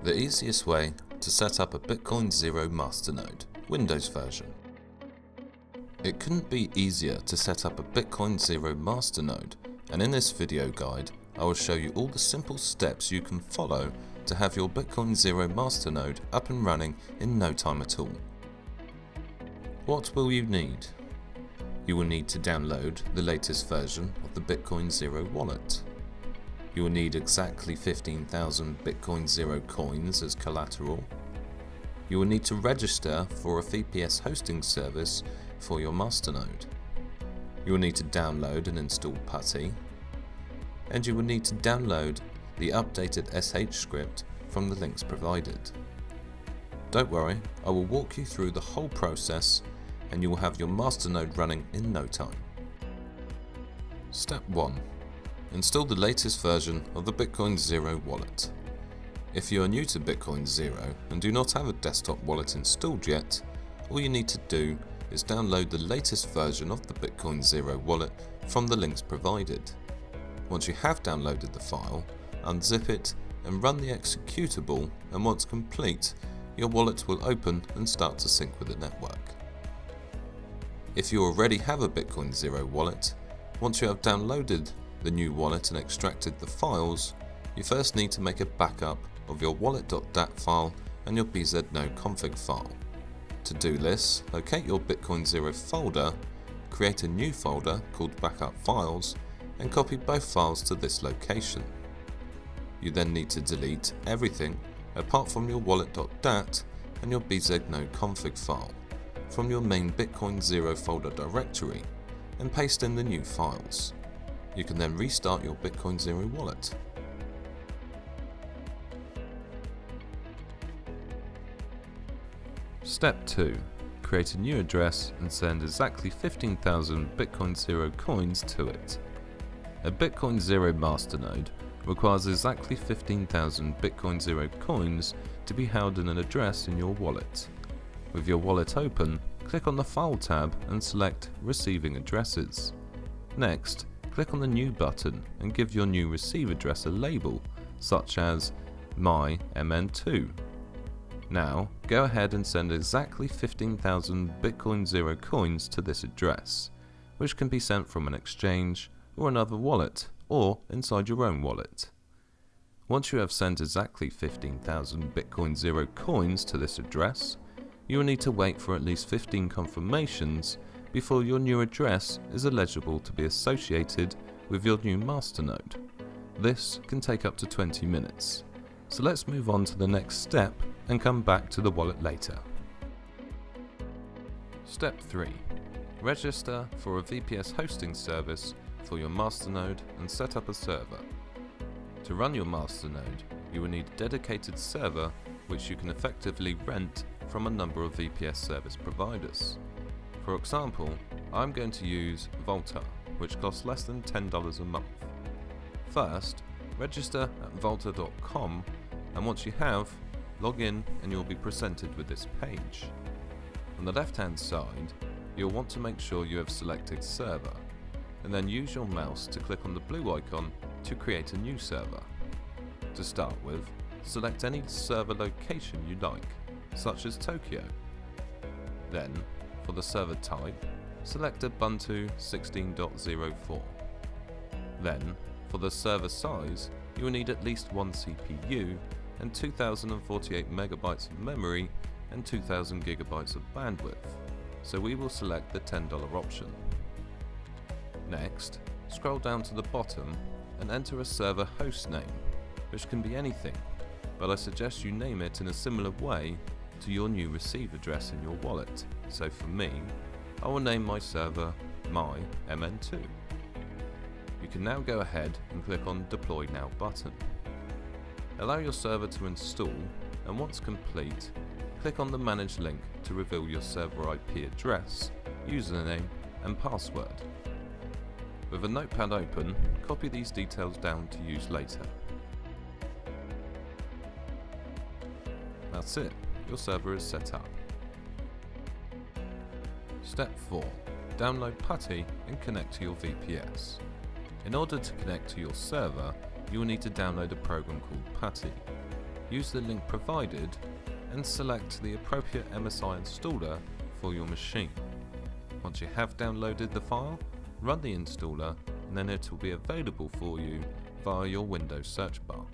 The easiest way to set up a Bitcoin Zero Masternode, Windows version. It couldn't be easier to set up a Bitcoin Zero Masternode, and in this video guide I will show you all the simple steps you can follow to have your Bitcoin Zero Masternode up and running in no time at all. What will you need? You will need to download the latest version of the Bitcoin Zero wallet. You will need exactly 15,000 Bitcoin Zero coins as collateral. You will need to register for a VPS hosting service for your Masternode. You will need to download and install PuTTY. And you will need to download the updated SH script from the links provided. Don't worry, I will walk you through the whole process and you will have your Masternode running in no time. Step 1. Install the latest version of the Bitcoin Zero wallet. If you are new to Bitcoin Zero and do not have a desktop wallet installed yet, all you need to do is download the latest version of the Bitcoin Zero wallet from the links provided. Once you have downloaded the file, unzip it and run the executable, and once complete, your wallet will open and start to sync with the network. If you already have a Bitcoin Zero wallet, once you have downloaded the new wallet and extracted the files, you first need to make a backup of your wallet.dat file and your bznode config file. To do this, locate your Bitcoin Zero folder, create a new folder called Backup Files, and copy both files to this location. You then need to delete everything apart from your wallet.dat and your bznode config file from your main Bitcoin Zero folder directory and paste in the new files. You can then restart your Bitcoin Zero wallet. Step 2. Create a new address and send exactly 15,000 Bitcoin Zero coins to it. A Bitcoin Zero Masternode requires exactly 15,000 Bitcoin Zero coins to be held in an address in your wallet. With your wallet open, click on the File tab and select Receiving Addresses. Next, click on the New button and give your new receive address a label, such as My MN2. Now, go ahead and send exactly 15,000 Bitcoin Zero coins to this address, which can be sent from an exchange or another wallet, or inside your own wallet. Once you have sent exactly 15,000 Bitcoin Zero coins to this address, you will need to wait for at least 15 confirmations before your new address is eligible to be associated with your new Masternode. This can take up to 20 minutes. So let's move on to the next step and come back to the wallet later. Step 3. Register for a VPS hosting service for your Masternode and set up a server. To run your Masternode, you will need a dedicated server which you can effectively rent from a number of VPS service providers. For example, I'm going to use Volta, which costs less than $10 a month. First, register at volta.com, and once you have, log in and you'll be presented with this page. On the left hand side, you'll want to make sure you have selected server, and then use your mouse to click on the blue icon to create a new server. To start with, select any server location you like, such as Tokyo. Then, for the server type, select Ubuntu 16.04. Then, for the server size, you will need at least one CPU and 2048 megabytes of memory and 2000 gigabytes of bandwidth, so we will select the $10 option. Next, scroll down to the bottom and enter a server host name, which can be anything, but I suggest you name it in a similar way to your new receive address in your wallet. So for me, I will name my server My MN2. You can now go ahead and click on Deploy Now button. Allow your server to install, and once complete, click on the Manage link to reveal your server IP address, username and password. With a notepad open, copy these details down to use later. That's it, your server is set up. Step 4. Download PuTTY and connect to your VPS. In order to connect to your server, you will need to download a program called PuTTY. use the link provided and select the appropriate MSI installer for your machine. Once you have downloaded the file, run the installer and then it will be available for you via your Windows search bar.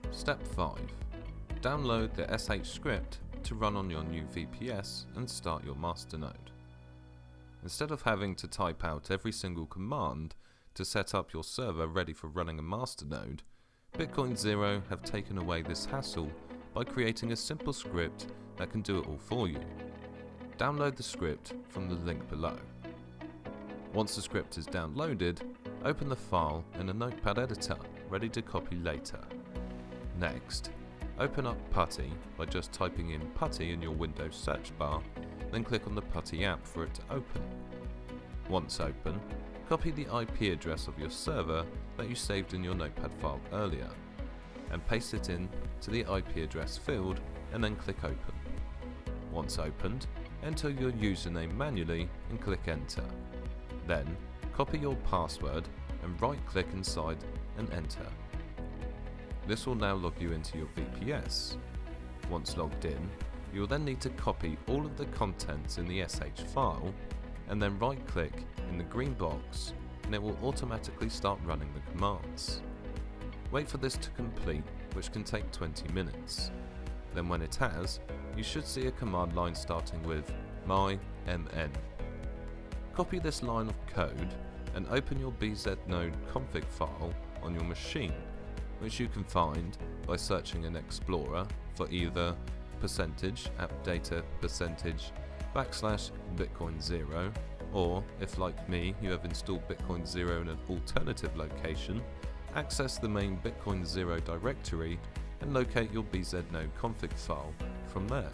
Step 5. Download the SH script to run on your new VPS and start your Masternode. Instead of having to type out every single command to set up your server ready for running a Masternode, Bitcoin Zero have taken away this hassle by creating a simple script that can do it all for you. Download the script from the link below. Once the script is downloaded, open the file in a notepad editor ready to copy later. Next, open up PuTTY by just typing in PuTTY in your Windows search bar, then click on the PuTTY app for it to open. Once open, copy the IP address of your server that you saved in your notepad file earlier, and paste it in to the IP address field and then click open. Once opened, enter your username manually and click enter. Then, copy your password and right click inside and enter. This will now log you into your VPS. Once logged in, you will then need to copy all of the contents in the SH file and then right click in the green box and it will automatically start running the commands. Wait for this to complete, which can take 20 minutes. Then when it has, you should see a command line starting with myn. Copy this line of code and open your bznode config file on your machine, which you can find by searching in Explorer for either %appdata %\Bitcoin Zero, or if like me you have installed Bitcoin Zero in an alternative location, access the main Bitcoin Zero directory and locate your bznode config file from there.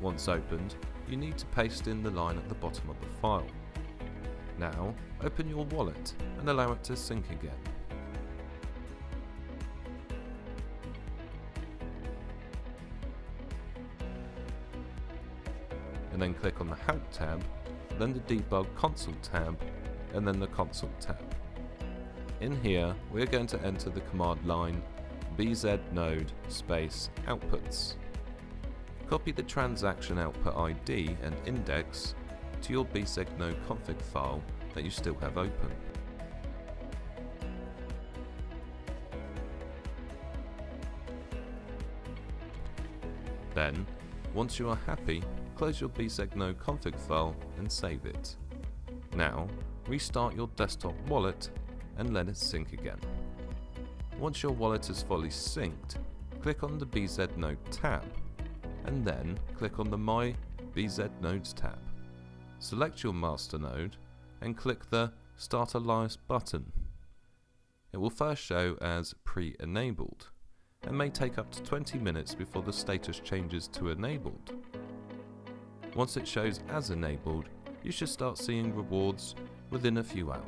Once opened, you need to paste in the line at the bottom of the file. Now, open your wallet and allow it to sync again. And then click on the Help tab, then the Debug Console tab, and then the Console tab. In here, we're going to enter the command line bznode space outputs. Copy the transaction output ID and index to your bznode config file that you still have open. Then, once you are happy, close your bznode config file and save it. Now, restart your desktop wallet and let it sync again. Once your wallet is fully synced, click on the bznode tab and then click on the My bznodes tab. Select your Masternode and click the Start Alias button. It will first show as pre-enabled and may take up to 20 minutes before the status changes to enabled. Once it shows as enabled, you should start seeing rewards within a few hours.